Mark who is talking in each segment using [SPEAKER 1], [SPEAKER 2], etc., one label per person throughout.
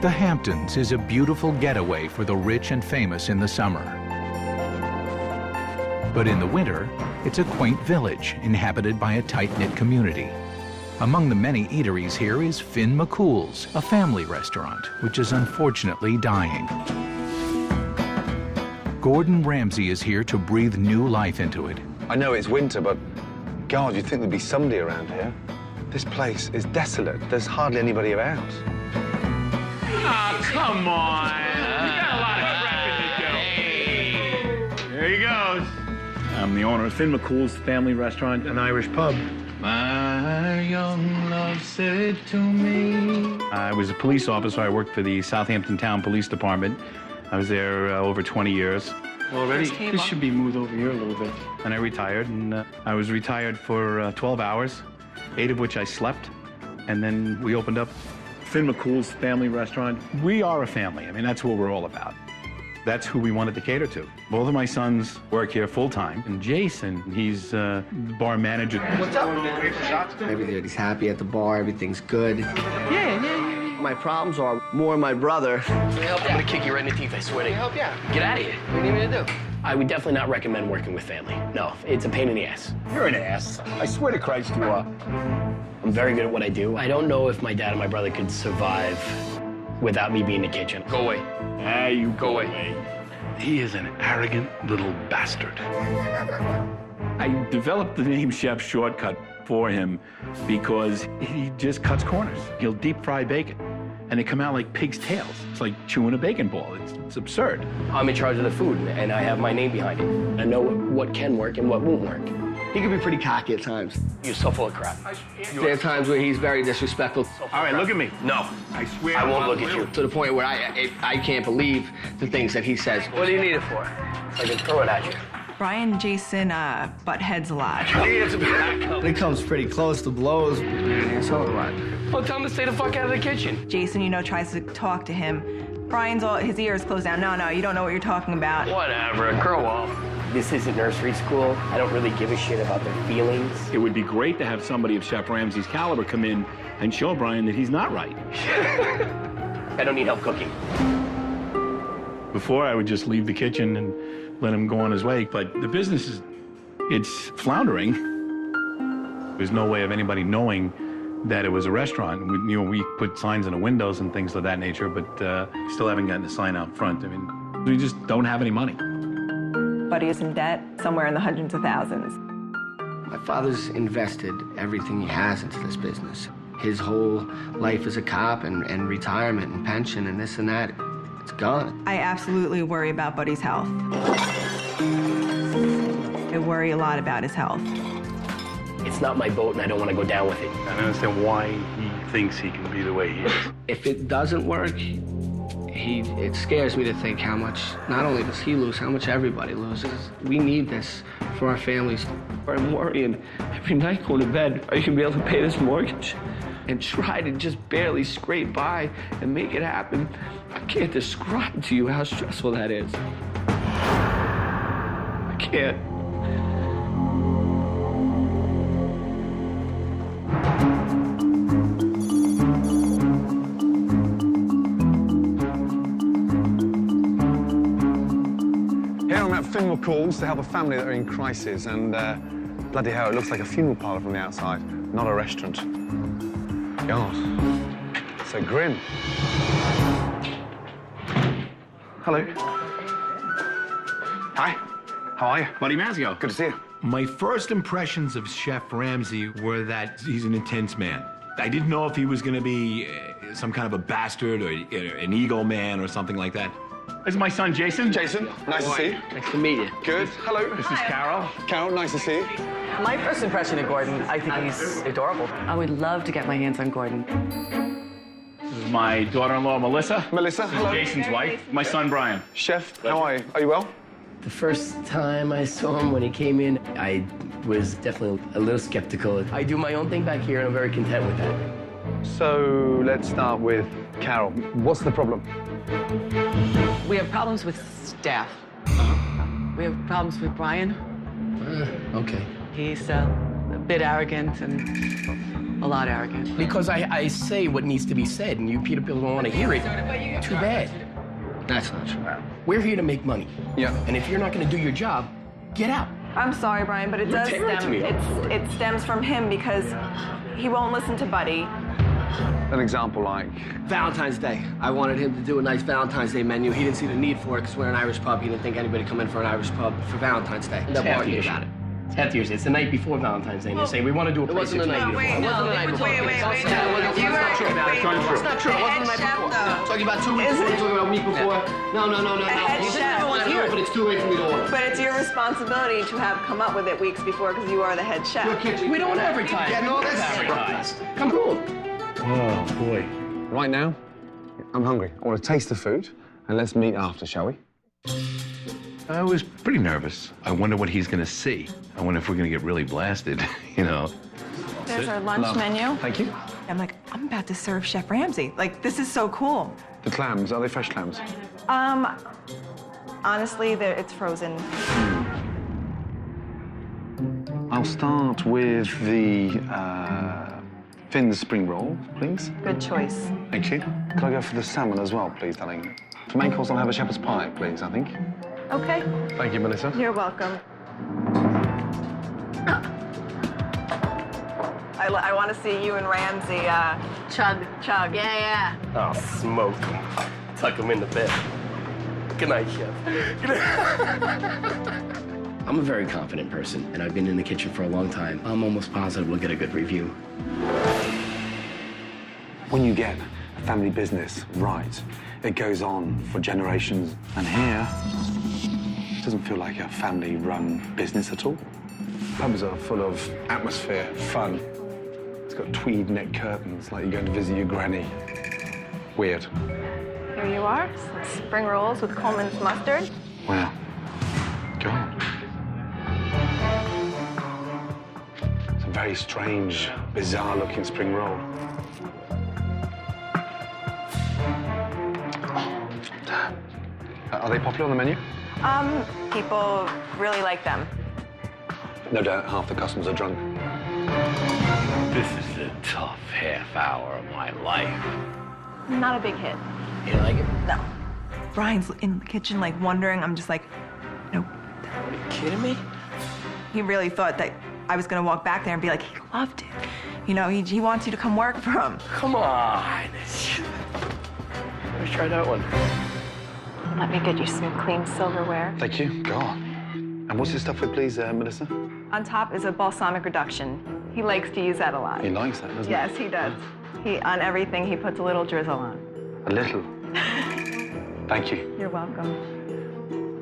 [SPEAKER 1] The Hamptons is a beautiful getaway for the rich and famous in the summer. But in the winter, it's a quaint village inhabited by a tight-knit community. Among the many eateries here is Finn McCool's, a family restaurant, which is unfortunately dying. Gordon Ramsay is here to breathe new life into it.
[SPEAKER 2] I know it's winter, but God, you'd think there'd be somebody around here. This place is desolate. There's hardly anybody about.
[SPEAKER 3] Oh, come on. You got a lot of prepping to do. There he goes. I'm the owner of Finn McCool's Family Restaurant and Irish Pub. My young love said to me. I was a police officer. I worked for the Southampton Town Police Department. I was there over 20 years. Already? This should be moved over here a little bit. And I retired, and I was retired for 12 hours, 8 of which I slept. And then we opened up Finn McCool's Family Restaurant. We are a family. I mean, that's what we're all about. That's who we wanted to cater to. Both of my sons work here full-time. And Jason, he's bar manager.
[SPEAKER 4] What's up? Everybody's happy at the bar. Everything's good.
[SPEAKER 3] Yeah.
[SPEAKER 4] My problems are more my brother.
[SPEAKER 5] I'm gonna kick you right in the teeth, I swear to you.
[SPEAKER 4] Help you out.
[SPEAKER 5] Get out of here.
[SPEAKER 4] What do you need me to do?
[SPEAKER 5] I would definitely not recommend working with family. No, it's a pain in the ass.
[SPEAKER 3] You're an ass. I swear to Christ you are.
[SPEAKER 5] I'm very good at what I do. I don't know if my dad and my brother could survive without me being in the kitchen. Go away.
[SPEAKER 3] You
[SPEAKER 5] Go away.
[SPEAKER 3] He is an arrogant little bastard. I developed the name Chef Shortcut for him because he just cuts corners. He'll deep fry bacon, and they come out like pig's tails. It's like chewing a bacon ball. It's absurd.
[SPEAKER 5] I'm in charge of the food, and I have my name behind it. I know what can work and what won't work.
[SPEAKER 4] He can be pretty cocky at times.
[SPEAKER 5] You're so full of crap.
[SPEAKER 4] There are times where he's very disrespectful.
[SPEAKER 3] All right, look at me.
[SPEAKER 5] No.
[SPEAKER 3] I swear.
[SPEAKER 5] I won't look at you.
[SPEAKER 4] To the point where I can't believe the things that he says.
[SPEAKER 5] What do you need it for? I can throw it at you.
[SPEAKER 6] Brian and Jason butt heads a lot.
[SPEAKER 4] It comes pretty close to blows. So a lot.
[SPEAKER 5] Well, tell him to stay the fuck out of the kitchen.
[SPEAKER 6] Jason, tries to talk to him. Brian's his ears closed down. No, you don't know what you're talking about.
[SPEAKER 5] Whatever, grow up. This isn't nursery school. I don't really give a shit about their feelings.
[SPEAKER 3] It would be great to have somebody of Chef Ramsay's caliber come in and show Brian that he's not right.
[SPEAKER 5] I don't need help cooking.
[SPEAKER 3] Before, I would just leave the kitchen and let him go on his way. But the business it's floundering. There's no way of anybody knowing that it was a restaurant. We put signs in the windows and things of that nature, but still haven't gotten a sign out front. I mean, we just don't have any money.
[SPEAKER 6] Buddy is in debt, somewhere in the hundreds of thousands.
[SPEAKER 4] My father's invested everything he has into this business. His whole life as a cop and retirement and pension and this and that, it's gone.
[SPEAKER 6] I absolutely worry about Buddy's health. I worry a lot about his health.
[SPEAKER 5] It's not my boat, and I don't want to go down with it.
[SPEAKER 3] I don't understand why he thinks he can be the way he is.
[SPEAKER 4] If it doesn't work, it scares me to think how much, not only does he lose, how much everybody loses. We need this for our families. I'm worrying every night going to bed, are you going to be able to pay this mortgage? And try to just barely scrape by and make it happen. I can't describe to you how stressful that is. I can't.
[SPEAKER 2] Finn McCool's to help a family that are in crisis, and bloody hell, it looks like a funeral parlour from the outside, not a restaurant. God, so grim. Hello. Hi. How are you?
[SPEAKER 3] Buddy Mazzio.
[SPEAKER 2] Good to see you.
[SPEAKER 3] My first impressions of Chef Ramsay were that he's an intense man. I didn't know if he was going to be some kind of a bastard or an ego man or something like that. This is my son, Jason.
[SPEAKER 2] Jason, nice to see you.
[SPEAKER 4] Nice to meet you.
[SPEAKER 2] Good. Hello.
[SPEAKER 3] This is Carol.
[SPEAKER 2] Carol, nice to see you.
[SPEAKER 7] My first impression of Gordon, I think he's adorable. I would love to get my hands on Gordon.
[SPEAKER 3] This is my daughter-in-law, Melissa.
[SPEAKER 2] Melissa, hello.
[SPEAKER 3] Jason's wife. My son, Brian.
[SPEAKER 2] Chef, how are you? Are you well?
[SPEAKER 5] The first time I saw him when he came in, I was definitely a little skeptical. I do my own thing back here, and I'm very content with that.
[SPEAKER 2] So let's start with Carol. What's the problem?
[SPEAKER 7] We have problems with staff. We have problems with Brian.
[SPEAKER 4] Okay.
[SPEAKER 7] He's a bit arrogant and a lot arrogant.
[SPEAKER 5] Because I say what needs to be said, and you people don't want to hear it. Too bad.
[SPEAKER 4] That's not true.
[SPEAKER 5] We're here to make money.
[SPEAKER 2] Yeah.
[SPEAKER 5] And if you're not going to do your job, get out.
[SPEAKER 6] I'm sorry, Brian, but it does stem. It stems from him because he won't listen to Buddy.
[SPEAKER 2] An example like...
[SPEAKER 4] Valentine's Day. I wanted him to do a nice Valentine's Day menu. He didn't see the need for it because we're an Irish pub. He didn't think anybody come in for an Irish pub for Valentine's Day.
[SPEAKER 5] It's half the issue. It's half the issue. It's the night before Valentine's Day, and they say, we want to do a
[SPEAKER 4] It wasn't the night before.
[SPEAKER 6] Wait,
[SPEAKER 4] It wasn't the night before.
[SPEAKER 6] wait.
[SPEAKER 4] It's not true. It's not true. It wasn't the night before. Talking about 2 weeks before. Talking about a week before. No.
[SPEAKER 6] head
[SPEAKER 4] You
[SPEAKER 6] chef.
[SPEAKER 4] said it here, but it's too late for me to order.
[SPEAKER 6] But it's your responsibility to have come up with it weeks before because you are the head chef.
[SPEAKER 4] Your kitchen.
[SPEAKER 5] We don't advertise.
[SPEAKER 4] Yeah, no, that's
[SPEAKER 5] advertise. Come on.
[SPEAKER 3] Oh, boy.
[SPEAKER 2] Right now, I'm hungry. I want to taste the food, and let's meet after, shall we?
[SPEAKER 3] I was pretty nervous. I wonder what he's going to see. I wonder if we're going to get really blasted, you know.
[SPEAKER 6] There's our lunch menu.
[SPEAKER 2] Thank you.
[SPEAKER 6] I'm like, I'm about to serve Chef Ramsay. Like, this is so cool.
[SPEAKER 2] The clams, are they fresh clams?
[SPEAKER 6] Honestly, it's frozen.
[SPEAKER 2] I'll start with the fin spring roll, please.
[SPEAKER 6] Good choice.
[SPEAKER 2] Thank you. Could I go for the salmon as well, please, darling? For main course, I'll have a shepherd's pie, please, I think.
[SPEAKER 6] Okay.
[SPEAKER 2] Thank you, Melissa.
[SPEAKER 6] You're welcome. I want to see you and Ramsay chug. Yeah.
[SPEAKER 5] Oh, smoke him. Tuck him in the bed. Good night, Chef. I'm a very confident person, and I've been in the kitchen for a long time. I'm almost positive we'll get a good review.
[SPEAKER 2] When you get a family business right, it goes on for generations. And here, it doesn't feel like a family-run business at all. Pubs are full of atmosphere, fun. It's got tweed neck curtains, like you're going to visit your granny. Weird.
[SPEAKER 6] Here you are. Spring rolls with Coleman's mustard.
[SPEAKER 2] Wow. God. It's a very strange, bizarre-looking spring roll. Are they popular on the menu?
[SPEAKER 6] People really like them.
[SPEAKER 2] No doubt half the customers are drunk.
[SPEAKER 3] This is the tough half hour of my life.
[SPEAKER 6] Not a big hit.
[SPEAKER 5] You like it?
[SPEAKER 6] No. Brian's in the kitchen, like, wondering. I'm just like, nope.
[SPEAKER 5] Are you kidding me?
[SPEAKER 6] He really thought that I was going to walk back there and be like, he loved it. You know, he wants you to come work for him.
[SPEAKER 5] Come on. Let's try that one.
[SPEAKER 6] Let me get you some clean silverware.
[SPEAKER 2] Thank you. God. And what's this stuff with, please, Melissa?
[SPEAKER 6] On top is a balsamic reduction. He likes to use that a lot.
[SPEAKER 2] He likes that, doesn't
[SPEAKER 6] Yes, he does. On everything, he puts a little drizzle on.
[SPEAKER 2] he? A little. Thank you.
[SPEAKER 6] You're welcome.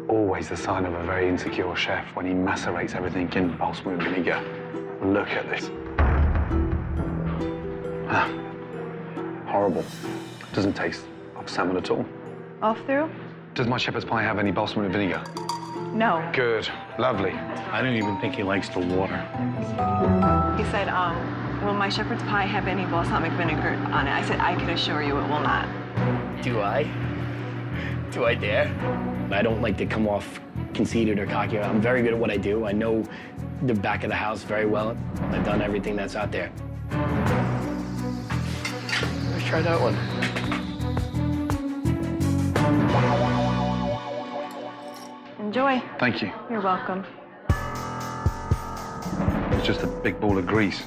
[SPEAKER 2] Always the sign of a very insecure chef when he macerates everything in balsamic vinegar. Look at this. Ah. Horrible. Doesn't taste of salmon at all.
[SPEAKER 6] Off through?
[SPEAKER 2] Does my shepherd's pie have any balsamic vinegar?
[SPEAKER 6] No.
[SPEAKER 2] Good. Lovely.
[SPEAKER 3] I don't even think he likes the water.
[SPEAKER 6] He said, will my shepherd's pie have any balsamic vinegar on it? I said, I can assure you it will not.
[SPEAKER 5] Do I? Do I dare? I don't like to come off conceited or cocky. I'm very good at what I do. I know the back of the house very well. I've done everything that's out there. Let's try that one.
[SPEAKER 6] Enjoy.
[SPEAKER 2] Thank you.
[SPEAKER 6] You're welcome.
[SPEAKER 2] It's just a big ball of grease.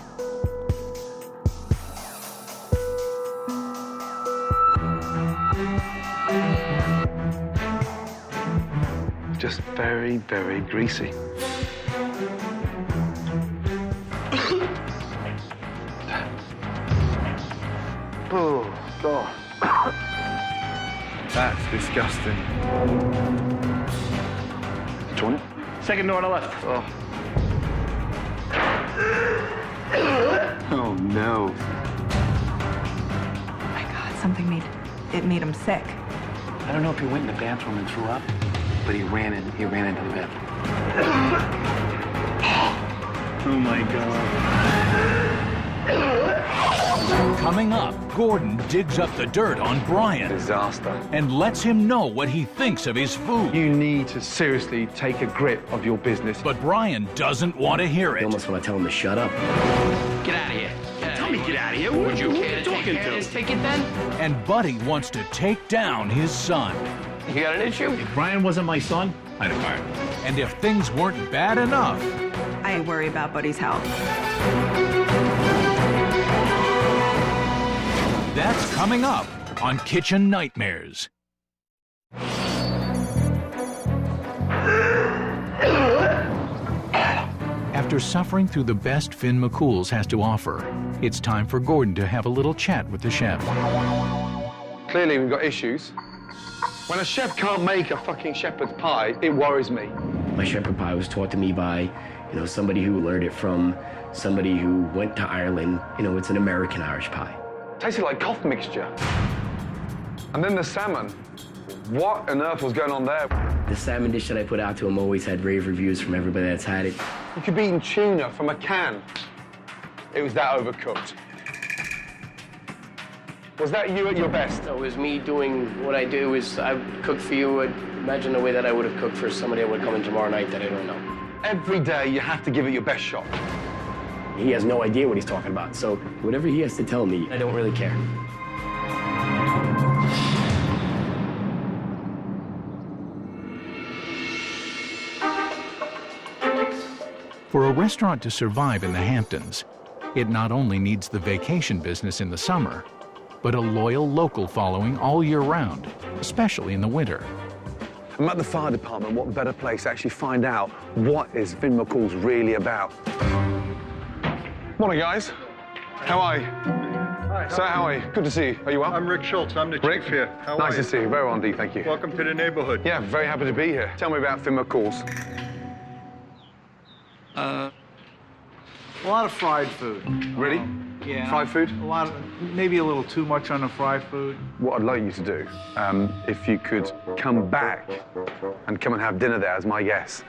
[SPEAKER 2] Just very, very greasy. Oh, God. That's disgusting. Do you want it?
[SPEAKER 3] Second door on the left.
[SPEAKER 2] Oh. Oh, no.
[SPEAKER 6] Oh my God, something made him sick.
[SPEAKER 5] I don't know if he went in the bathroom and threw up, but he ran into the bathroom.
[SPEAKER 3] Oh, my God.
[SPEAKER 1] Coming up, Gordon digs up the dirt on Brian
[SPEAKER 2] Disaster.
[SPEAKER 1] and lets him know what he thinks of his food.
[SPEAKER 2] You need to seriously take a grip of your business.
[SPEAKER 1] But Brian doesn't want to hear
[SPEAKER 5] You
[SPEAKER 1] it.
[SPEAKER 5] almost want to tell him to shut up.
[SPEAKER 4] Get out of here.
[SPEAKER 5] Tell me get out of here. Who are you talking to?
[SPEAKER 4] This ticket then?
[SPEAKER 1] And Buddy wants to take down his son.
[SPEAKER 4] You got an issue?
[SPEAKER 3] If Brian wasn't my son, I'd have fired him.
[SPEAKER 1] And if things weren't bad enough,
[SPEAKER 6] I worry about Buddy's health.
[SPEAKER 1] that's coming up on Kitchen Nightmares. After suffering through the best Finn McCool's has to offer, it's time for Gordon to have a little chat with the chef.
[SPEAKER 2] Clearly, we've got issues. When a chef can't make a fucking shepherd's pie, it worries me.
[SPEAKER 5] My shepherd pie was taught to me by, somebody who learned it from somebody who went to Ireland. It's an American Irish pie.
[SPEAKER 2] Tasted like cough mixture. And then the salmon. What on earth was going on there?
[SPEAKER 5] The salmon dish that I put out to him always had rave reviews from everybody that's had it.
[SPEAKER 2] You could be eating tuna from a can. It was that overcooked. Was that you at your best?
[SPEAKER 4] So it was me doing what I do is I cook for you. Imagine the way that I would have cooked for somebody that would come in tomorrow night that I don't know.
[SPEAKER 2] Every day you have to give it your best shot.
[SPEAKER 5] He has no idea what he's talking about, so whatever he has to tell me, I don't really care.
[SPEAKER 1] For a restaurant to survive in the Hamptons, it not only needs the vacation business in the summer, but a loyal local following all year round, especially in the winter.
[SPEAKER 2] I'm at the fire department. What better place to actually find out what is Finn McCool's really about? Morning, guys. How are you?
[SPEAKER 8] Hi.
[SPEAKER 2] So, how are you? Good to see you. Are you well?
[SPEAKER 8] I'm Rick Schultz. I'm the
[SPEAKER 2] Rick?
[SPEAKER 8] chief here. How
[SPEAKER 2] nice
[SPEAKER 8] are
[SPEAKER 2] to
[SPEAKER 8] you?
[SPEAKER 2] see you. Very well indeed, thank you.
[SPEAKER 8] Welcome to the neighborhood.
[SPEAKER 2] Yeah, very happy to be here. Tell me about Finn McCool's.
[SPEAKER 9] A lot of fried food.
[SPEAKER 2] Really?
[SPEAKER 9] Yeah.
[SPEAKER 2] Fried food?
[SPEAKER 9] A lot of, maybe a little too much on the fried food.
[SPEAKER 2] What I'd like you to do, if you could come back and come and have dinner there as my guest.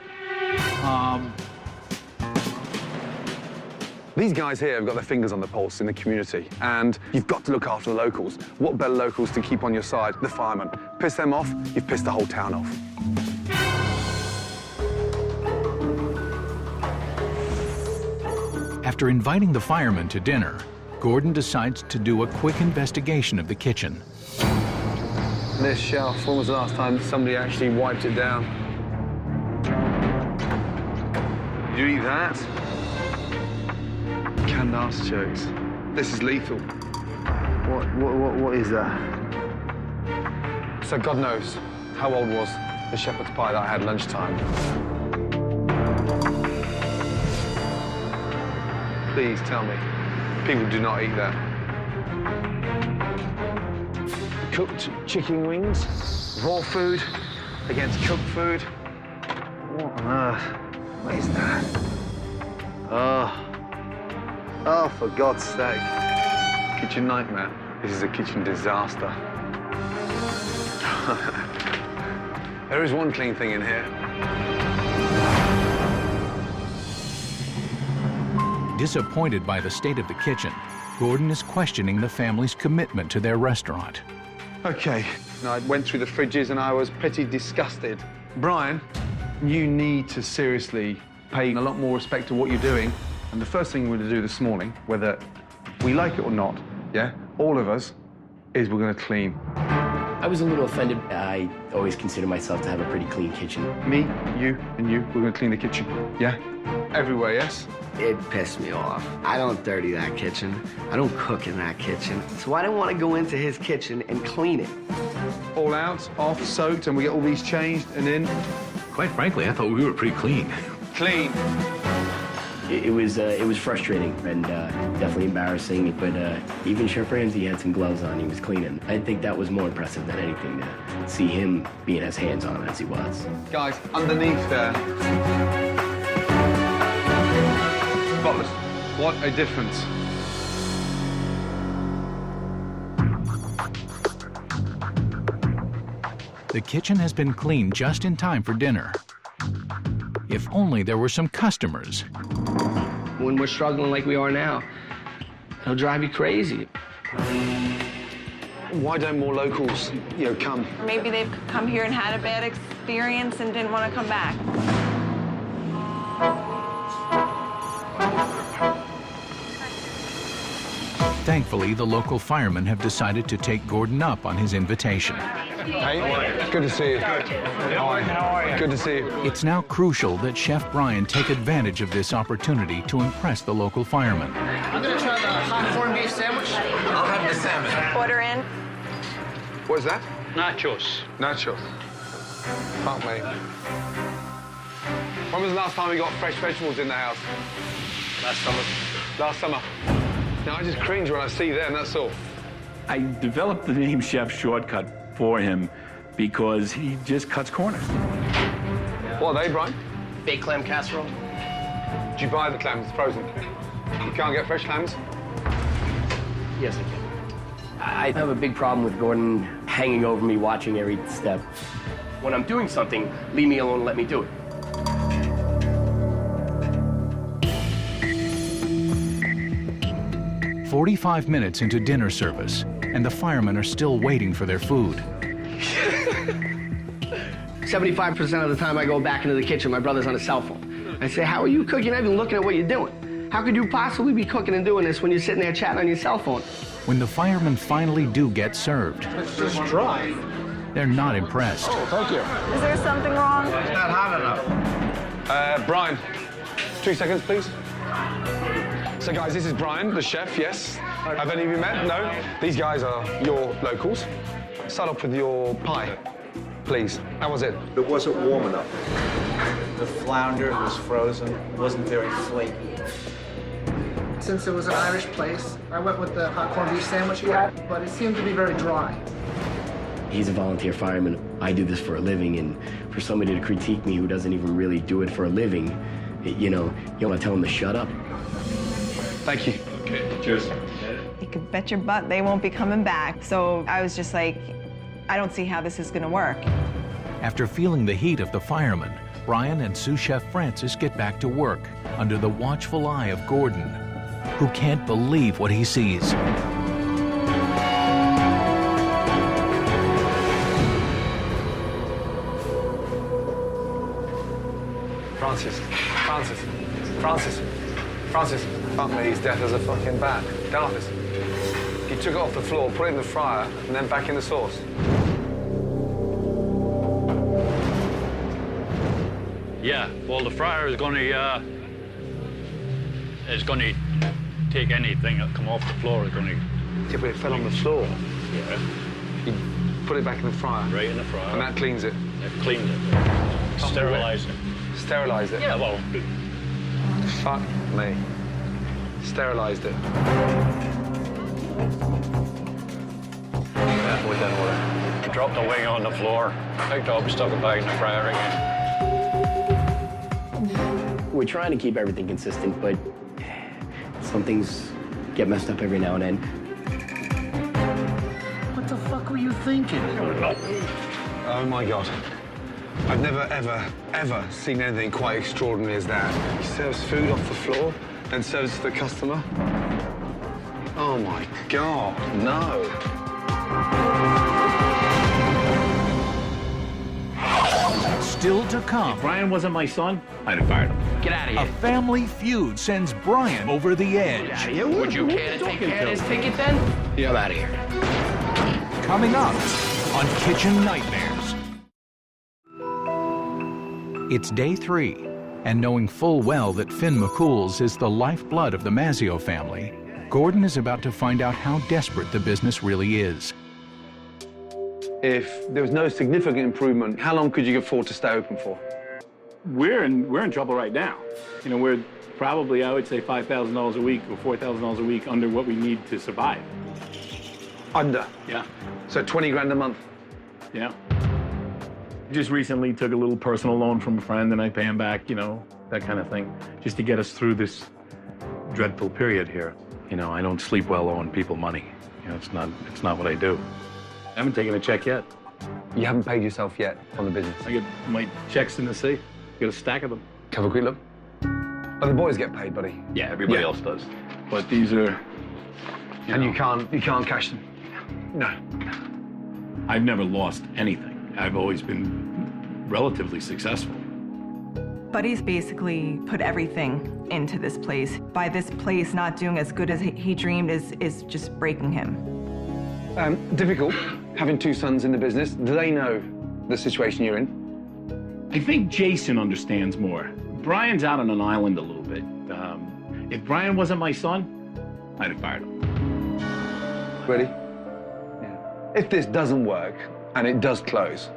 [SPEAKER 2] These guys here have got their fingers on the pulse in the community, and you've got to look after the locals. What better locals to keep on your side? The firemen. Piss them off, you've pissed the whole town off.
[SPEAKER 1] After inviting the firemen to dinner, Gordon decides to do a quick investigation of the kitchen.
[SPEAKER 2] This shelf, when was the last time somebody actually wiped it down? Did you eat that? Canned artichokes. This is lethal. What is that? So God knows how old was the shepherd's pie that I had lunchtime. Please tell me, people do not eat that. Cooked chicken wings, raw food against cooked food. What on earth? What is that? Oh, for God's sake. Kitchen nightmare. This is a kitchen disaster. There is one clean thing in here.
[SPEAKER 1] Disappointed by the state of the kitchen, Gordon is questioning the family's commitment to their restaurant.
[SPEAKER 2] Okay. I went through the fridges and I was pretty disgusted. Brian, you need to seriously pay a lot more respect to what you're doing. And the first thing we're going to do this morning, whether we like it or not, yeah, all of us, is we're going to clean.
[SPEAKER 5] I was a little offended. I always consider myself to have a pretty clean kitchen.
[SPEAKER 2] Me, you, and you, we're going to clean the kitchen, yeah? Everywhere, yes?
[SPEAKER 4] It pissed me off. I don't dirty that kitchen. I don't cook in that kitchen. So I don't want to go into his kitchen and clean it.
[SPEAKER 2] All out, off, soaked, and we get all these changed and in.
[SPEAKER 3] Quite frankly, I thought we were pretty clean.
[SPEAKER 2] Clean.
[SPEAKER 5] It was frustrating and definitely embarrassing, but even Chef Ramsay had some gloves on. He was cleaning. I think that was more impressive than anything to see him being as hands-on as he was.
[SPEAKER 2] Guys, underneath there. Spotless. What a difference.
[SPEAKER 1] The kitchen has been cleaned just in time for dinner. If only there were some customers.
[SPEAKER 4] When we're struggling like we are now, it'll drive you crazy.
[SPEAKER 2] Why don't more locals, come?
[SPEAKER 6] Or maybe they've come here and had a bad experience and didn't want to come back.
[SPEAKER 1] Thankfully, the local firemen have decided to take Gordon up on his invitation.
[SPEAKER 2] Hey, good to see you. Good. How are you? Good to see you.
[SPEAKER 1] It's now crucial that Chef Brian take advantage of this opportunity to impress the local firemen.
[SPEAKER 9] I'm gonna try the hot corned beef sandwich.
[SPEAKER 8] I'll have the salmon.
[SPEAKER 6] Order in.
[SPEAKER 2] What is that?
[SPEAKER 3] Nachos.
[SPEAKER 2] Nachos. Fuck me. When was the last time we got fresh vegetables in the house?
[SPEAKER 3] Last summer.
[SPEAKER 2] Last summer. Now, I just cringe when I see them, that's all.
[SPEAKER 3] I developed the name Chef Shortcut for him because he just cuts corners.
[SPEAKER 2] What are they, Brian?
[SPEAKER 5] Baked clam casserole.
[SPEAKER 2] Did you buy the clams frozen? You can't get fresh clams?
[SPEAKER 5] Yes, I can. I have a big problem with Gordon hanging over me, watching every step. When I'm doing something, leave me alone and let me do it.
[SPEAKER 1] "45 minutes into dinner service, and the firemen are still waiting for their food.
[SPEAKER 4] 75% of the time I go back into the kitchen, my brother's on his cell phone. I say, how are you cooking? You're not even looking at what you're doing. How could you possibly be cooking and doing this when you're sitting there chatting on your cell phone?
[SPEAKER 1] When the firemen finally do get served,
[SPEAKER 9] It's just dry.
[SPEAKER 1] they're not impressed.
[SPEAKER 9] Thank you.
[SPEAKER 6] Is there something wrong?
[SPEAKER 9] It's not hot enough.
[SPEAKER 2] Brian, 2 seconds, please. So, guys, this is Brian, the chef, yes. Have any of you met? No? These guys are your locals. Start off with your pie, please. How was it?
[SPEAKER 8] It wasn't warm enough.
[SPEAKER 9] The flounder was frozen, wasn't very flaky. Since it was an Irish place, I went with the hot corned beef sandwich he had, but it seemed to be very dry.
[SPEAKER 5] He's a volunteer fireman. I do this for a living, and for somebody to critique me who doesn't even really do it for a living, you want to tell him to shut up?
[SPEAKER 2] Thank you.
[SPEAKER 3] Okay, cheers.
[SPEAKER 6] You could bet your butt they won't be coming back. So I was just like, I don't see how this is gonna work.
[SPEAKER 1] After feeling the heat of the firemen, Brian and sous chef Francis get back to work under the watchful eye of Gordon, who can't believe what he sees.
[SPEAKER 2] Francis. Fuck me, he's deaf as a fucking bat. Darkness. He took it off the floor, put it in the fryer, and then back in the sauce.
[SPEAKER 10] Yeah, well, the fryer is going to take anything that come off the floor. It's going to.
[SPEAKER 2] Yeah, but it fell on the floor.
[SPEAKER 10] Yeah.
[SPEAKER 2] You put it back in the fryer.
[SPEAKER 10] Right in the fryer.
[SPEAKER 2] And that cleans it.
[SPEAKER 10] It cleans it. Sterilise it.
[SPEAKER 2] Sterilise it?
[SPEAKER 10] Yeah, well.
[SPEAKER 2] Fuck me. Sterilised it.
[SPEAKER 10] Yeah, we didn't work. We dropped the wing on the floor, picked up, stuck it back in the fryer again.
[SPEAKER 5] We're trying to keep everything consistent, but some things get messed up every now and then.
[SPEAKER 9] What the fuck were you thinking?
[SPEAKER 2] Oh my God. I've never, ever seen anything quite extraordinary as that. He serves food off the floor, then serves it to the customer. Oh my God, no.
[SPEAKER 1] Still to come,
[SPEAKER 3] If Brian wasn't my son, I'd have fired him.
[SPEAKER 4] Get out of
[SPEAKER 1] a
[SPEAKER 4] here.
[SPEAKER 1] family feud sends Brian over the edge.
[SPEAKER 4] Would you care to take care of this ticket then?
[SPEAKER 5] I'm out of here.
[SPEAKER 1] Coming up on Kitchen Nightmares. It's day 3, and knowing full well that Finn McCool's is the lifeblood of the Mazzio family, Gordon is about to find out how desperate the business really is.
[SPEAKER 2] If there was no significant improvement, how long could you afford to stay open for?
[SPEAKER 3] We're in trouble right now. We're probably, I would say, $5,000 a week or $4,000 a week under what we need to survive.
[SPEAKER 2] Under?
[SPEAKER 3] Yeah.
[SPEAKER 2] So 20 grand a month?
[SPEAKER 3] Yeah. Just recently took a little personal loan from a friend and I pay him back, that kind of thing, just to get us through this dreadful period here. I don't sleep well owing people money. It's not what I do. I haven't taken a check yet.
[SPEAKER 2] You haven't paid yourself yet on the business?
[SPEAKER 3] I get my checks in the safe. Got a stack of them.
[SPEAKER 2] Have a quick look. Oh, the boys get paid, buddy.
[SPEAKER 3] Yeah, everybody else does. But these are...
[SPEAKER 2] And you can't cash them? No.
[SPEAKER 3] I've never lost anything. I've always been relatively successful.
[SPEAKER 6] Buddy's basically put everything into this place. By this place not doing as good as he dreamed is just breaking him.
[SPEAKER 2] Difficult, having two sons in the business. Do they know the situation you're in?
[SPEAKER 3] I think Jason understands more. Brian's out on an island a little bit. If Brian wasn't my son, I'd have fired him.
[SPEAKER 2] Ready? Yeah. If this doesn't work and it does close,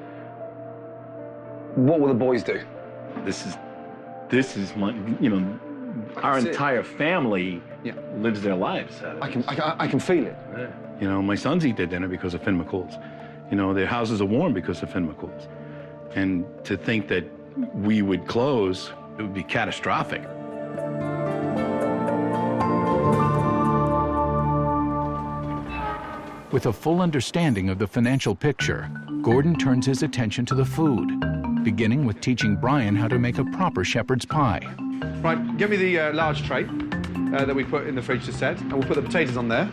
[SPEAKER 2] what will the boys do?
[SPEAKER 3] This is my, our entire family lives their lives out of
[SPEAKER 2] I can feel it.
[SPEAKER 3] Yeah. My sons eat their dinner because of Finn McCool's. Their houses are warm because of Finn McCool's. And to think that we would close, it would be catastrophic.
[SPEAKER 1] With a full understanding of the financial picture, Gordon turns his attention to the food, beginning with teaching Brian how to make a proper shepherd's pie.
[SPEAKER 2] Right, get me the large tray that we put in the fridge just said, and we'll put the potatoes on there.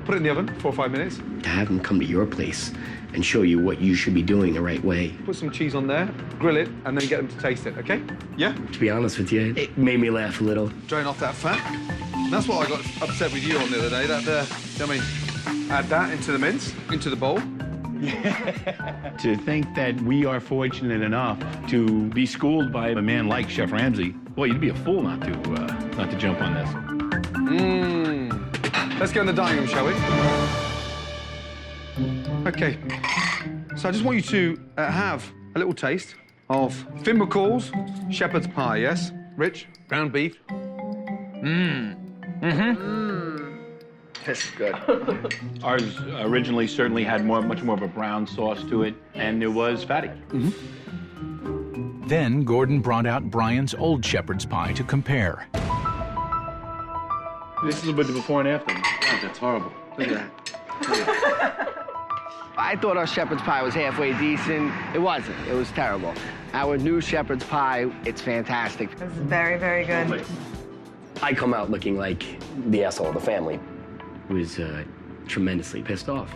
[SPEAKER 2] Put it in the oven, 4 or 5 minutes.
[SPEAKER 5] To have him come to your place and show you what you should be doing the right way.
[SPEAKER 2] Put some cheese on there, grill it, and then get them to taste it, okay? Yeah?
[SPEAKER 5] To be honest with you, it made me laugh a little.
[SPEAKER 2] Drain off that fat. And that's what I got upset with you on the other day, add that into the mince, into the bowl.
[SPEAKER 3] To think that we are fortunate enough to be schooled by a man like Chef Ramsay, boy, you'd be a fool not to jump on this.
[SPEAKER 2] Let's go in the dining room, shall we? Okay. So I just want you to have a little taste of Finn McCool's shepherd's pie, yes? Rich, ground beef.
[SPEAKER 4] This is good.
[SPEAKER 3] Ours originally certainly had much more of a brown sauce to it, and it was fatty.
[SPEAKER 1] Then Gordon brought out Brian's old shepherd's pie to compare.
[SPEAKER 3] This is a bit of before and after.
[SPEAKER 2] God, that's horrible. Look at that.
[SPEAKER 4] I thought our shepherd's pie was halfway decent. It wasn't. It was terrible. Our new shepherd's pie, it's fantastic.
[SPEAKER 6] It's very, very good.
[SPEAKER 5] I come out looking like the asshole of the family. I was tremendously pissed off.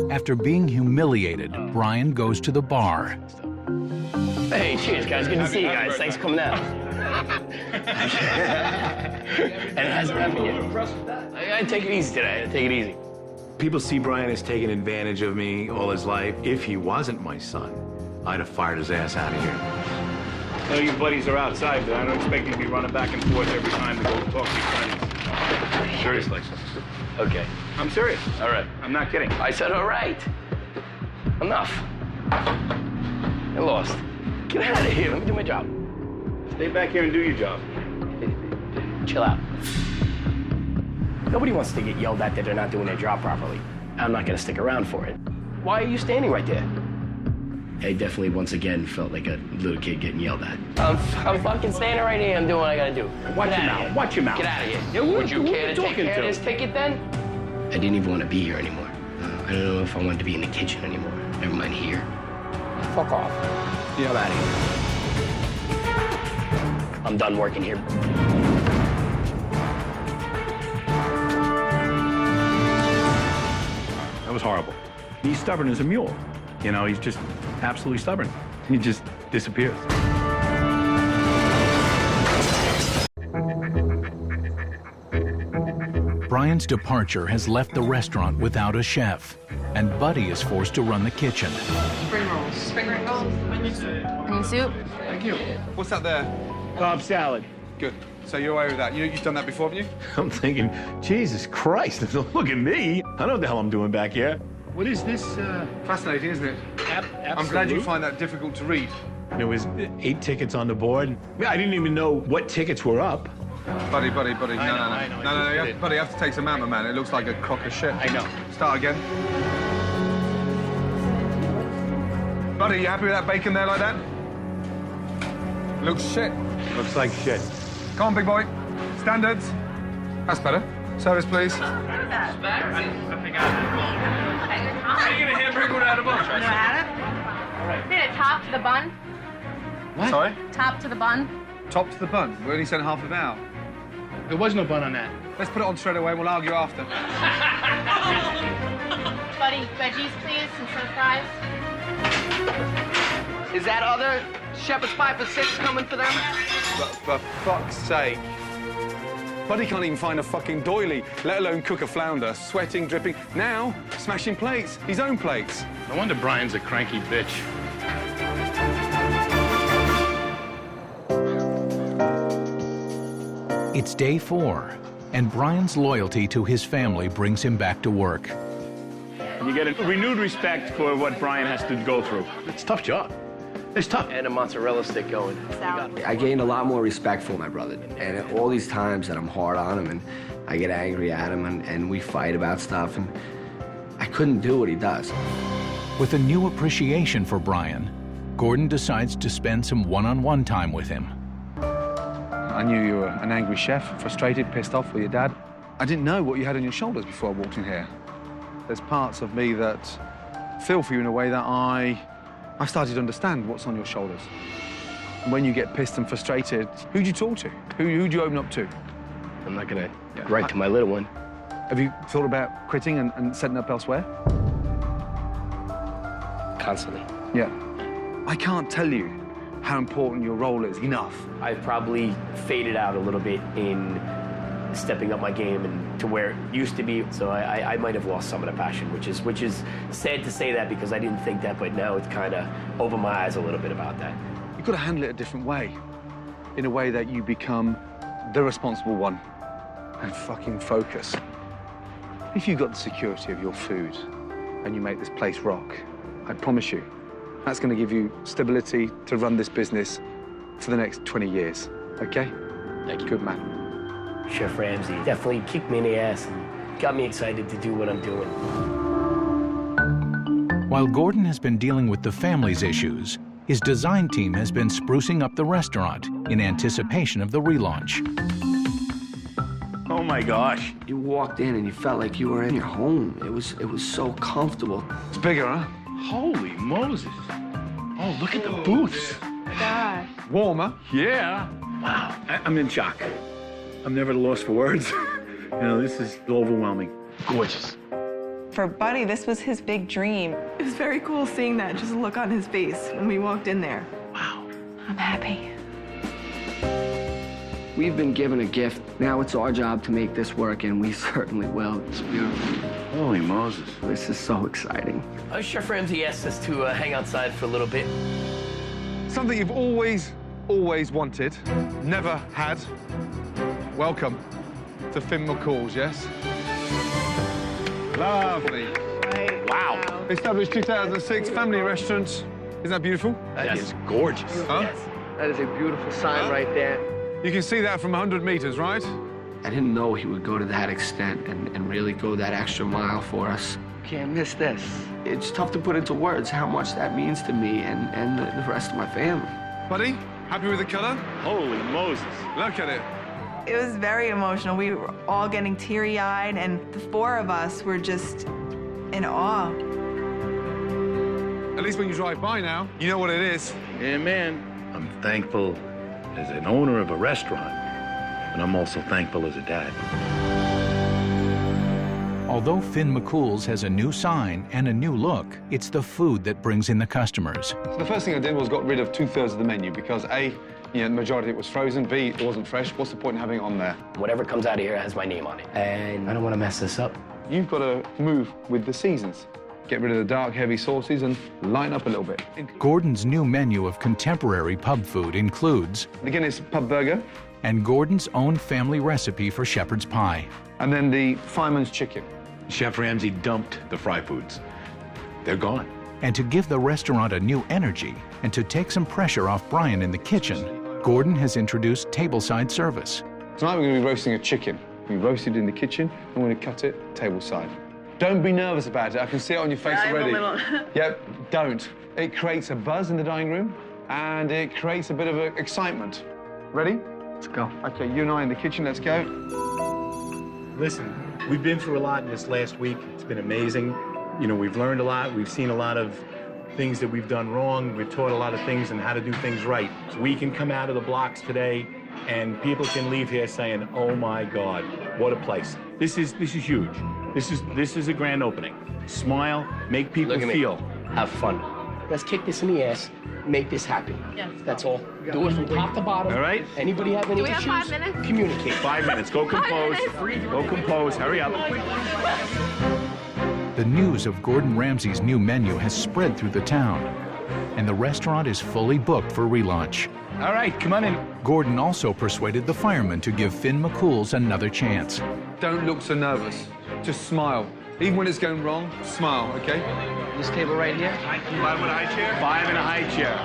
[SPEAKER 1] After being humiliated, Brian goes to the bar.
[SPEAKER 5] Hey, cheers, guys. Good to see you guys. Thanks for coming out. And it hasn't happened yet. I take it easy today. I take it easy.
[SPEAKER 8] People see Brian as taking advantage of me all his life. If he wasn't my son, I'd have fired his ass out of here.
[SPEAKER 3] I know your buddies are outside, but I don't expect you to be running back and forth every time to go talk to your friends. Seriously.
[SPEAKER 5] Okay.
[SPEAKER 3] I'm serious.
[SPEAKER 5] All right.
[SPEAKER 3] I'm not kidding.
[SPEAKER 5] I said all right. Enough. I lost. Get out of here. Let me do my job.
[SPEAKER 3] Stay back here and do your job.
[SPEAKER 5] Chill out. Nobody wants to get yelled at that they're not doing their job properly. I'm not going to stick around for it. Why are you standing right there? I definitely, once again, felt like a little kid getting yelled at. I'm fucking standing right here. I'm doing what I got to do.
[SPEAKER 3] Watch your mouth. Watch your mouth.
[SPEAKER 5] Get out of here.
[SPEAKER 3] Yeah,
[SPEAKER 5] Would you care to take care
[SPEAKER 3] to?
[SPEAKER 5] of this ticket then? I didn't even want to be here anymore. I don't know if I wanted to be in the kitchen anymore. Never mind here. Fuck off.
[SPEAKER 2] Yeah.
[SPEAKER 5] I'm out of here. I'm done working here.
[SPEAKER 3] That was horrible. He's stubborn as a mule. He's just absolutely stubborn. He just disappears.
[SPEAKER 1] Brian's departure has left the restaurant without a chef, and Buddy is forced to run the kitchen.
[SPEAKER 7] Spring rolls. Spring rolls.
[SPEAKER 6] Onion soup.
[SPEAKER 2] Thank you. What's that there?
[SPEAKER 3] Cobb salad.
[SPEAKER 2] Good. So you're away with that. You've done that before, haven't you?
[SPEAKER 3] I'm thinking, Jesus Christ, look at me. I know what the hell I'm doing back here. What is this?
[SPEAKER 2] Fascinating, isn't it? I'm glad you find that difficult to read.
[SPEAKER 3] There was 8 tickets on the board. I didn't even know what tickets were up.
[SPEAKER 2] Buddy.
[SPEAKER 3] I know,
[SPEAKER 2] Buddy, you have to take some out, man. It looks like a crock of shit.
[SPEAKER 3] I know.
[SPEAKER 2] Start again. Buddy, you happy with that bacon there like that? Looks shit.
[SPEAKER 3] Looks like shit.
[SPEAKER 2] Come on, big boy. Standards. That's better. Service, please.
[SPEAKER 11] Are you get a hamburger without a bun?
[SPEAKER 6] You know how to?
[SPEAKER 11] Did it top to the bun?
[SPEAKER 2] What? Sorry?
[SPEAKER 11] Top to the bun?
[SPEAKER 2] Top to the bun. We only sent half of it out.
[SPEAKER 3] There was no bun on that.
[SPEAKER 2] Let's put it on straight away. We'll argue after.
[SPEAKER 11] Buddy, Buddy, veggies, please, some french fries.
[SPEAKER 4] Is that other shepherd's pie for 6 coming for them?
[SPEAKER 2] But for fuck's sake. Buddy can't even find a fucking doily, let alone cook a flounder, sweating, dripping. Now, smashing plates, his own plates.
[SPEAKER 3] No wonder Brian's a cranky bitch.
[SPEAKER 1] It's day 4, and Brian's loyalty to his family brings him back to work.
[SPEAKER 3] And you get a renewed respect for what Brian has to go through. It's a tough job. It's tough.
[SPEAKER 5] And a mozzarella stick going.
[SPEAKER 4] I gained a lot more respect for my brother. And all these times that I'm hard on him and I get angry at him and we fight about stuff, and I couldn't do what he does.
[SPEAKER 1] With a new appreciation for Brian, Gordon decides to spend some one-on-one time with him.
[SPEAKER 2] I knew you were an angry chef, frustrated, pissed off with your dad. I didn't know what you had on your shoulders before I walked in here. There's parts of me that feel for you in a way that I've started to understand what's on your shoulders. And when you get pissed and frustrated, who do you talk to? Who do you open up to?
[SPEAKER 5] I'm not gonna write to my little one.
[SPEAKER 2] Have you thought about quitting and setting up elsewhere?
[SPEAKER 5] Constantly.
[SPEAKER 2] Yeah. I can't tell you how important your role is enough.
[SPEAKER 5] I've probably faded out a little bit in stepping up my game and to where it used to be. So I might have lost some of the passion, which is sad to say that because I didn't think that, but now it's kind of opened my eyes a little bit about that.
[SPEAKER 2] You've got to handle it a different way, in a way that you become the responsible one and fucking focus. If you've got the security of your food and you make this place rock, I promise you, that's going to give you stability to run this business for the next 20 years, okay?
[SPEAKER 5] Thank you.
[SPEAKER 2] Good man.
[SPEAKER 5] Chef Ramsay definitely kicked me in the ass and got me excited to do what I'm doing.
[SPEAKER 1] While Gordon has been dealing with the family's issues, his design team has been sprucing up the restaurant in anticipation of the relaunch.
[SPEAKER 3] Oh my gosh.
[SPEAKER 4] You walked in and you felt like you were in your home. It was so comfortable.
[SPEAKER 2] It's bigger, huh?
[SPEAKER 3] Holy Moses. Oh, look at the booths.
[SPEAKER 11] God.
[SPEAKER 2] Warmer.
[SPEAKER 3] Yeah. Wow. I'm in shock. I'm never at a loss for words. You know, this is overwhelming. Gorgeous.
[SPEAKER 6] For Buddy, this was his big dream. It was very cool seeing that, just look on his face when we walked in there.
[SPEAKER 3] Wow.
[SPEAKER 11] I'm happy.
[SPEAKER 4] We've been given a gift. Now it's our job to make this work, and we certainly will. It's beautiful.
[SPEAKER 3] Holy Moses.
[SPEAKER 4] This is so exciting.
[SPEAKER 5] Chef Ramsay asked us to hang outside for a little bit.
[SPEAKER 2] Something you've always wanted, never had. Welcome to Finn McCall's, yes? Lovely.
[SPEAKER 6] Right.
[SPEAKER 3] Wow.
[SPEAKER 2] Established 2006, family restaurant. Isn't that beautiful?
[SPEAKER 3] That is gorgeous.
[SPEAKER 2] Huh?
[SPEAKER 4] Yes. That is a beautiful sign right there.
[SPEAKER 2] You can see that from 100 meters, right?
[SPEAKER 4] I didn't know he would go to that extent and really go that extra mile for us. Can't miss this. It's tough to put into words how much that means to me and the rest of my family.
[SPEAKER 2] Buddy, happy with the color?
[SPEAKER 3] Holy Moses.
[SPEAKER 2] Look at it.
[SPEAKER 6] It was very emotional. We were all getting teary-eyed, and the 4 of us were just in awe.
[SPEAKER 2] At least when you drive by now, you know what it is.
[SPEAKER 3] Yeah, man. I'm thankful as an owner of a restaurant, and I'm also thankful as a dad.
[SPEAKER 1] Although Finn McCool's has a new sign and a new look, it's the food that brings in the customers.
[SPEAKER 2] So the first thing I did was got rid of 2/3 of the menu because A, the majority of it was frozen, B, it wasn't fresh. What's the point in having it on there?
[SPEAKER 5] Whatever comes out of here has my name on it. And I don't want to mess this up.
[SPEAKER 2] You've got to move with the seasons. Get rid of the dark, heavy sauces and lighten up a little bit.
[SPEAKER 1] Gordon's new menu of contemporary pub food includes
[SPEAKER 2] The Guinness pub burger.
[SPEAKER 1] and Gordon's own family recipe for shepherd's pie.
[SPEAKER 2] And then the fireman's chicken.
[SPEAKER 8] Chef Ramsay dumped the fry foods. They're gone.
[SPEAKER 1] And to give the restaurant a new energy and to take some pressure off Brian in the kitchen, Gordon has introduced tableside service.
[SPEAKER 2] Tonight we're going to be roasting a chicken. We roast it in the kitchen, and we're going to cut it tableside. Don't be nervous about it. I can see it on your face already. Yep, don't. It creates a buzz in the dining room, and it creates a bit of excitement. Ready?
[SPEAKER 4] Let's go.
[SPEAKER 2] Okay, you and I in the kitchen, let's go.
[SPEAKER 3] Listen, we've been through a lot in this last week. It's been amazing. You know, we've learned a lot. We've seen a lot of things that we've done wrong. We've taught a lot of things and how to do things right. So we can come out of the blocks today and people can leave here saying, oh my God, what a place. This is huge. This is a grand opening. Smile, make people
[SPEAKER 5] Look at me.
[SPEAKER 3] feel.
[SPEAKER 5] Have fun. Let's kick this in the ass. Make this happen.
[SPEAKER 11] Yes.
[SPEAKER 5] That's all. Do it from top to bottom.
[SPEAKER 3] All right?
[SPEAKER 5] Anybody have any
[SPEAKER 11] Do we have
[SPEAKER 5] issues?
[SPEAKER 11] 5 minutes?
[SPEAKER 5] Communicate.
[SPEAKER 3] 5 minutes. Go compose. Go compose. Hurry up.
[SPEAKER 1] The news of Gordon Ramsay's new menu has spread through the town, and the restaurant is fully booked for relaunch.
[SPEAKER 3] All right, come on in.
[SPEAKER 1] Gordon also persuaded the firemen to give Finn McCool's another chance.
[SPEAKER 2] Don't look so nervous. Just smile. Even when it's going wrong, smile, okay?
[SPEAKER 4] This table right here?
[SPEAKER 3] 5 in a high chair? 5 in a high chair.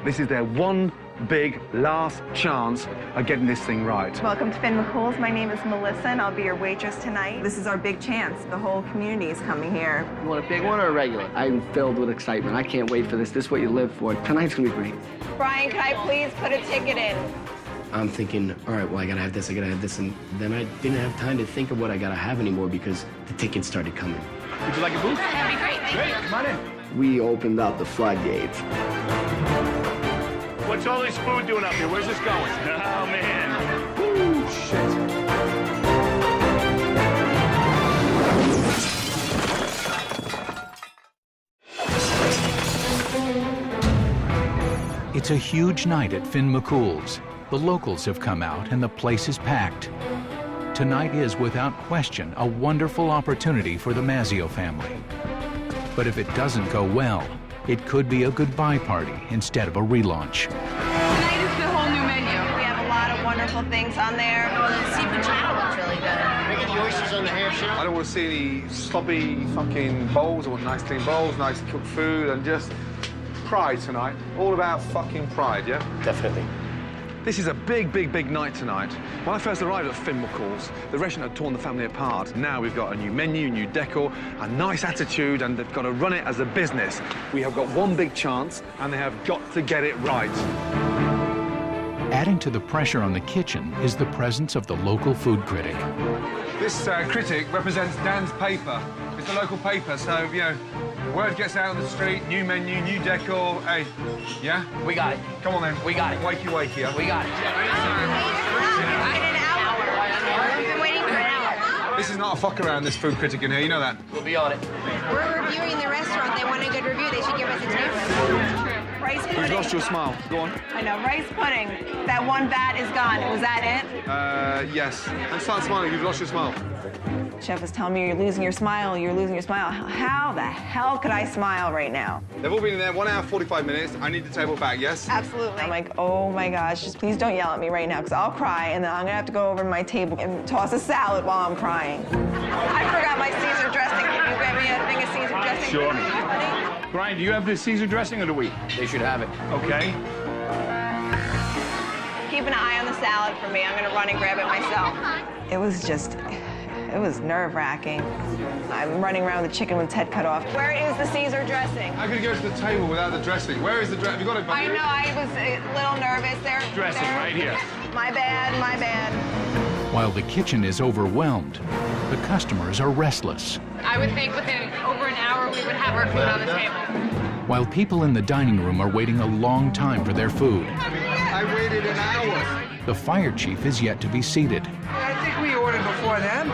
[SPEAKER 2] This is their one big last chance of getting this thing right.
[SPEAKER 6] Welcome to Finn McCool's. My name is Melissa, and I'll be your waitress tonight. This is our big chance. The whole community is coming here.
[SPEAKER 4] You want a big one or a regular? I'm filled with excitement. I can't wait for this. This is what you live for. Tonight's gonna be great.
[SPEAKER 6] Brian, can I please put a ticket in?
[SPEAKER 5] I'm thinking, all right, well, I gotta have this, and then I didn't have time to think of what I gotta have anymore because the tickets started coming.
[SPEAKER 3] Would you like a booth?
[SPEAKER 11] That'd be great. Thank
[SPEAKER 3] Great,
[SPEAKER 11] you.
[SPEAKER 3] come on in.
[SPEAKER 4] We opened up the floodgates.
[SPEAKER 3] What's all this food doing up here? Where's this going? Oh, man. Woo, shit.
[SPEAKER 1] It's a huge night at Finn McCool's. The locals have come out and the place is packed. Tonight is, without question, a wonderful opportunity for the Mazzio family. But if it doesn't go well, it could be a goodbye party instead of a relaunch.
[SPEAKER 6] Tonight is the whole new menu. We have a lot of wonderful things on there.
[SPEAKER 11] Well, the seafood chowder looks really good.
[SPEAKER 10] We get the oysters on the hair shell.
[SPEAKER 2] I don't want to see any sloppy fucking bowls. I want nice clean bowls, nice cooked food, and just pride tonight. All about fucking pride, yeah?
[SPEAKER 5] Definitely.
[SPEAKER 2] This is a big, big, big night tonight. When I first arrived at Finn McCool's, the restaurant had torn the family apart. Now we've got a new menu, new decor, a nice attitude, and they've got to run it as a business. We have got one big chance, and they have got to get it right.
[SPEAKER 1] Adding to the pressure on the kitchen is the presence of the local food critic.
[SPEAKER 2] This critic represents Dan's paper. It's a local paper, so, you know, word gets out on the street, new menu, new decor. Hey, yeah?
[SPEAKER 5] We got it.
[SPEAKER 2] Come on then.
[SPEAKER 5] We got it.
[SPEAKER 2] Wakey, wakey, yeah?
[SPEAKER 5] We got it.
[SPEAKER 11] We've been waiting for an hour.
[SPEAKER 2] This is not a fuck around, this food critic in here, you know that?
[SPEAKER 5] We'll be on it.
[SPEAKER 11] We're reviewing the restaurant. They want a good review. They should give us a tip.
[SPEAKER 6] Rice pudding.
[SPEAKER 2] You've lost your smile. Go on.
[SPEAKER 6] I know, rice pudding. That one vat is gone. Was that it?
[SPEAKER 2] Yes. And start smiling, you've lost your smile.
[SPEAKER 6] Chef is telling me you're losing your smile. You're losing your smile. How the hell could I smile right now?
[SPEAKER 2] They've all been in there 1 hour, 45 minutes. I need the table back, yes?
[SPEAKER 6] Absolutely. I'm like, oh my gosh, just please don't yell at me right now, because I'll cry, and then I'm gonna have to go over to my table and toss a salad while I'm crying. I forgot my Caesar dressing. Can you get me a thing of Caesar dressing?
[SPEAKER 3] Sure.
[SPEAKER 6] Honey?
[SPEAKER 3] Brian, do you have the Caesar dressing or do we?
[SPEAKER 5] They should have it.
[SPEAKER 3] Okay.
[SPEAKER 6] Keep an eye on the salad for me. I'm gonna run and grab it myself. It was nerve-wracking. I'm running around with the chicken with its head cut off. Where is the Caesar dressing?
[SPEAKER 2] How could you go to the table without the dressing? Where is the dressing? Have you got it, buddy?
[SPEAKER 6] I know, I was a little nervous there.
[SPEAKER 3] Dressing right here.
[SPEAKER 6] My bad, my bad.
[SPEAKER 1] While the kitchen is overwhelmed, the customers are restless.
[SPEAKER 11] I would think within over an hour we would have our food on the table.
[SPEAKER 1] While people in the dining room are waiting a long time for their food,
[SPEAKER 9] I waited an hour.
[SPEAKER 1] the fire chief is yet to be seated.
[SPEAKER 9] I think we ordered before them.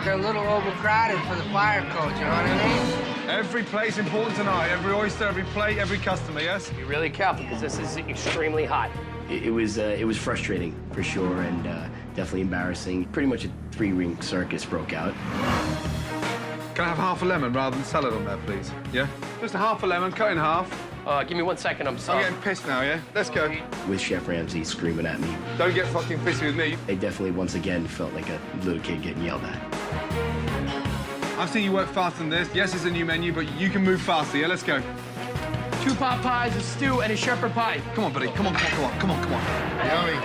[SPEAKER 9] They're a little overcrowded for the fire coach, you know what I mean?
[SPEAKER 2] Every plate's important tonight. Every oyster, every plate, every customer, yes?
[SPEAKER 5] Be really careful because this is extremely hot. It was frustrating for sure, and definitely embarrassing. Pretty much a 3-ring circus broke out.
[SPEAKER 2] Can I have half a lemon rather than salad on there, please? Yeah? Just a half a lemon, cut in half.
[SPEAKER 5] Give me 1 second, I'm
[SPEAKER 2] I'm
[SPEAKER 5] sorry.
[SPEAKER 2] getting pissed now, yeah? Let's go.
[SPEAKER 5] With Chef Ramsay screaming at me.
[SPEAKER 2] Don't get fucking pissy with me.
[SPEAKER 5] They definitely, once again, felt like a little kid getting yelled at.
[SPEAKER 2] I've seen you work faster than this. Yes, it's a new menu, but you can move faster, yeah? Let's go.
[SPEAKER 5] 2 pot pies, a stew, and a shepherd pie.
[SPEAKER 2] Come on, buddy. Come on, come on, come on, come on.
[SPEAKER 10] Yummy.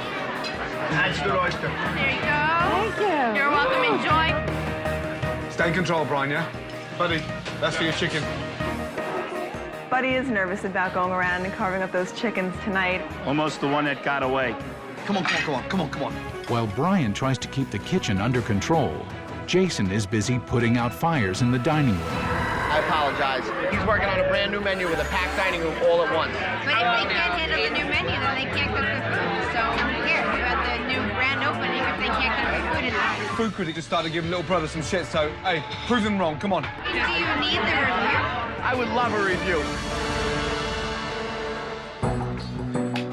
[SPEAKER 10] That's good oyster.
[SPEAKER 11] There you go. Thank you. You're welcome. Enjoy.
[SPEAKER 2] Stay in control, Brian, yeah? Buddy, that's for your chicken.
[SPEAKER 6] Buddy is nervous about going around and carving up those chickens tonight.
[SPEAKER 3] Almost the one that got away.
[SPEAKER 2] Come on, come on, come on, come on, come on.
[SPEAKER 1] While Brian tries to keep the kitchen under control, Jason is busy putting out fires in the dining room.
[SPEAKER 4] I apologize. He's working on a brand new menu with a packed dining room all at once.
[SPEAKER 11] But if they can't handle the new menu, then they can't cook the food. So here, you have the new grand opening. If they can't cook the food in
[SPEAKER 2] food critic just started giving little brother some shit, so, hey, prove them wrong, come on.
[SPEAKER 11] Do you need the review?
[SPEAKER 3] I would love a review.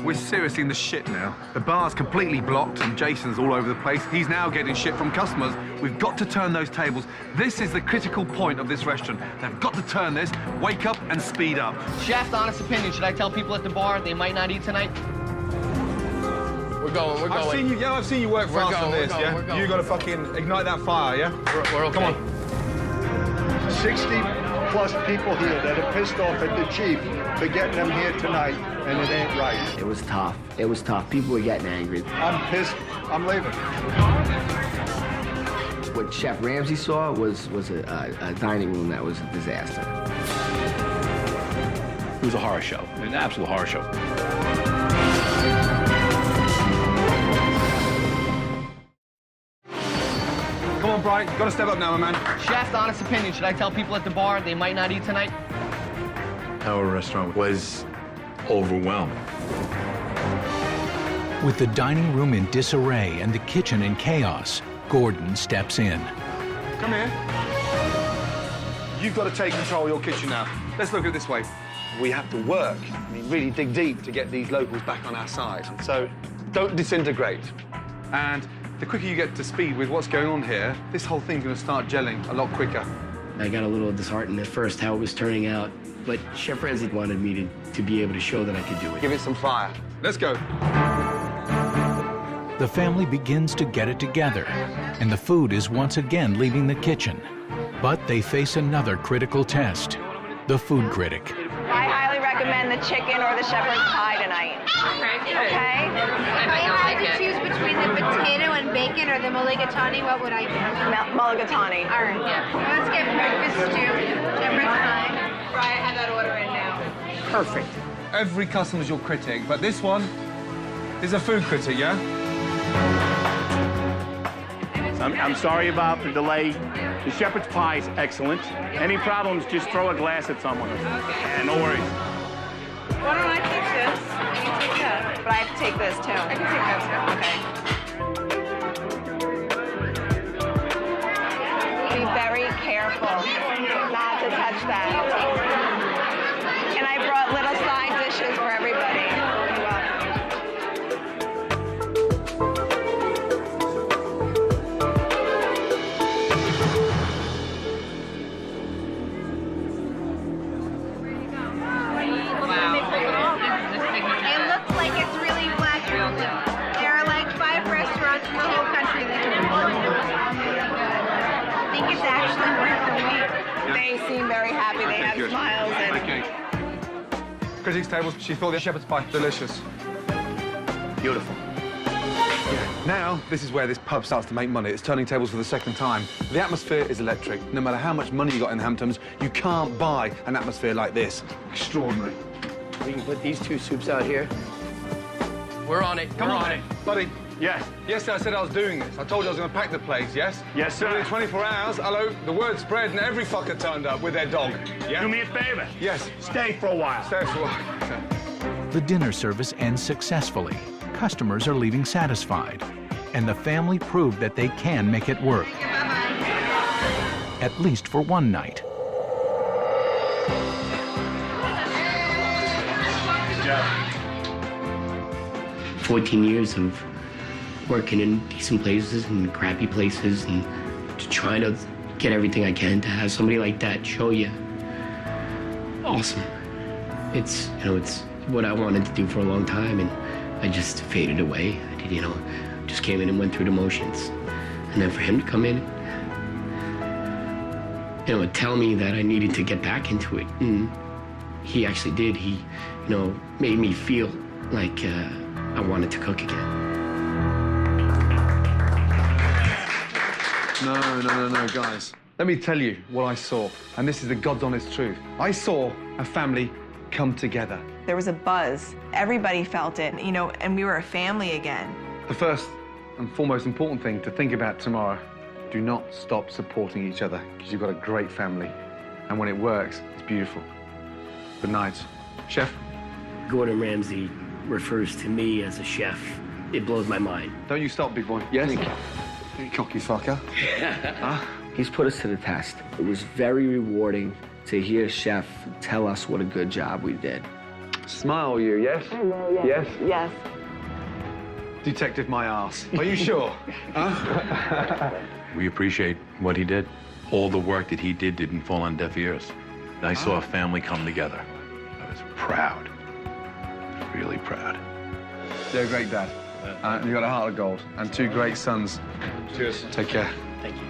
[SPEAKER 2] We're seriously in the shit now. The bar's completely blocked and Jason's all over the place. He's now getting shit from customers. We've got to turn those tables. This is the critical point of this restaurant. They've got to turn this, wake up and speed up.
[SPEAKER 4] Chef, honest opinion, should I tell people at the bar they might not eat tonight? We're going.
[SPEAKER 2] I've seen you work fast on this, yeah?
[SPEAKER 4] We're going.
[SPEAKER 2] You gotta fucking ignite that fire, yeah?
[SPEAKER 4] We're okay.
[SPEAKER 2] Come on.
[SPEAKER 12] 60+ people here that are pissed off at the chief for getting them here tonight, and it ain't right.
[SPEAKER 5] It was tough. It was tough. People were getting angry.
[SPEAKER 12] I'm pissed. I'm leaving.
[SPEAKER 4] What Chef Ramsay saw was a dining room that was a disaster.
[SPEAKER 3] It was a horror show, an absolute horror show.
[SPEAKER 2] Come on, Brian, you gotta step up now, my man.
[SPEAKER 4] Chef, honest opinion, should I tell people at the bar they might not eat tonight?
[SPEAKER 8] Our restaurant was overwhelming.
[SPEAKER 1] With the dining room in disarray and the kitchen in chaos, Gordon steps in.
[SPEAKER 2] Come here. You've got to take control of your kitchen now. Let's look at it this way. We have to work, really dig deep to get these locals back on our side. So don't disintegrate. And the quicker you get to speed with what's going on here, this whole thing's going to start gelling a lot quicker.
[SPEAKER 5] I got a little disheartened at first how it was turning out, but Chef Ramsay wanted me to be able to show that I could do it.
[SPEAKER 2] Give it some fire. Let's go.
[SPEAKER 1] The family begins to get it together, and the food is once again leaving the kitchen. But they face another critical test, the food critic.
[SPEAKER 6] I highly recommend the chicken or the shepherd's pie tonight. Okay?
[SPEAKER 11] If I had to choose between the potato and bacon or the mulligatawny, what would I do?
[SPEAKER 6] Mulligatawny.
[SPEAKER 11] All right. Let's get breakfast stew, shepherd's pie. Brian, have that order in now.
[SPEAKER 2] Perfect. Every customer's your critic, but this one is a food critic, yeah?
[SPEAKER 3] I'm sorry about the delay. The shepherd's pie is excellent. Any problems, just throw a glass at someone. Okay. No worries.
[SPEAKER 6] Why don't I take this? And you take that. But I have to take this, too. I can take that, too. Okay. Be very careful not to touch that. And I brought little side dishes for everybody. You're welcome.
[SPEAKER 11] It looks like it's really black and blue. There are like 5 restaurants in the whole country that do it. I think it's actually worth the wait.
[SPEAKER 6] They seem very happy. They have smiles. And
[SPEAKER 2] Okay. Critics' tables, she thought the shepherd's pie delicious.
[SPEAKER 3] Beautiful.
[SPEAKER 2] Now, this is where this pub starts to make money. It's turning tables for the second time. The atmosphere is electric. No matter how much money you got in Hamptons, you can't buy an atmosphere like this. Extraordinary.
[SPEAKER 5] We can put these 2 soups out here.
[SPEAKER 4] We're on it.
[SPEAKER 2] Come on, buddy.
[SPEAKER 3] Yes.
[SPEAKER 2] Yesterday I said I was doing this. I told you I was going to pack the place, yes?
[SPEAKER 3] Yes, sir.
[SPEAKER 2] Within 24 hours, hello, the word spread and every fucker turned up with their dog. Yeah?
[SPEAKER 3] Do me a favor.
[SPEAKER 2] Yes.
[SPEAKER 3] Stay for a while.
[SPEAKER 2] Stay for a while.
[SPEAKER 1] The dinner service ends successfully. Customers are leaving satisfied, and the family proved that they can make it work. At least for one night.
[SPEAKER 3] Good job.
[SPEAKER 5] 14 years of working in decent places and crappy places and just trying to get everything I can to have somebody like that show you. Awesome. It's what I wanted to do for a long time, and I just faded away. I did, just came in and went through the motions. And then for him to come in, and tell me that I needed to get back into it. And he actually did. He, made me feel like I wanted to cook again.
[SPEAKER 2] No, guys. Let me tell you what I saw, and this is the God's honest truth. I saw a family come together.
[SPEAKER 6] there was a buzz. Everybody felt it, and we were a family again.
[SPEAKER 2] The first and foremost important thing to think about tomorrow, do not stop supporting each other, because you've got a great family. And when it works, it's beautiful. Good night. Chef?
[SPEAKER 5] Gordon Ramsay refers to me as a chef. It blows my mind.
[SPEAKER 2] Don't you stop, big boy. Yes?
[SPEAKER 5] Thank you.
[SPEAKER 2] Cocky fucker.
[SPEAKER 4] He's put us to the test. It was very rewarding to hear Chef tell us what a good job we did.
[SPEAKER 2] Smile, you, yes? Yes?
[SPEAKER 6] Yes.
[SPEAKER 2] Detective my ass. Are you sure?
[SPEAKER 8] We appreciate what he did. All the work that he did didn't fall on deaf ears. I saw a family come together. I was proud. Really proud.
[SPEAKER 2] You're a great dad. You've got a heart of gold. And 2 great sons.
[SPEAKER 3] Cheers.
[SPEAKER 2] Take care.
[SPEAKER 5] Thank you.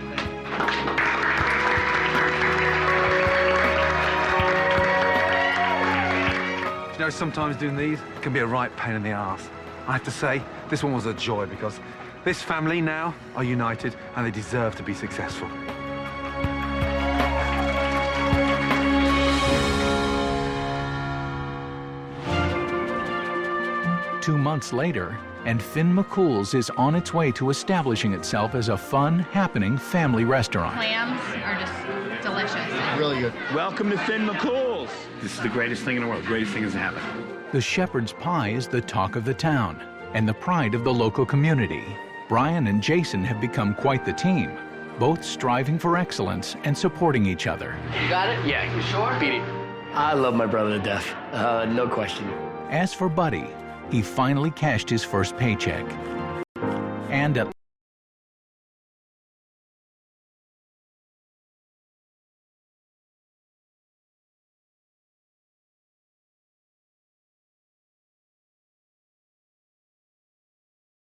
[SPEAKER 2] You know, sometimes doing these can be a right pain in the arse. I have to say, this one was a joy because this family now are united and they deserve to be successful.
[SPEAKER 1] Two months later, and Finn McCool's is on its way to establishing itself as a fun, happening family restaurant.
[SPEAKER 11] Clams are just delicious.
[SPEAKER 12] Really good.
[SPEAKER 3] Welcome to Finn McCool's. This is the greatest thing in the world. The greatest thing that's happened.
[SPEAKER 1] The shepherd's pie is the talk of the town and the pride of the local community. Brian and Jason have become quite the team, both striving for excellence and supporting each other.
[SPEAKER 4] You got it? Yeah, you sure? Beat it. I love my brother to death. No question.
[SPEAKER 1] As for Buddy, he finally cashed his first paycheck. And at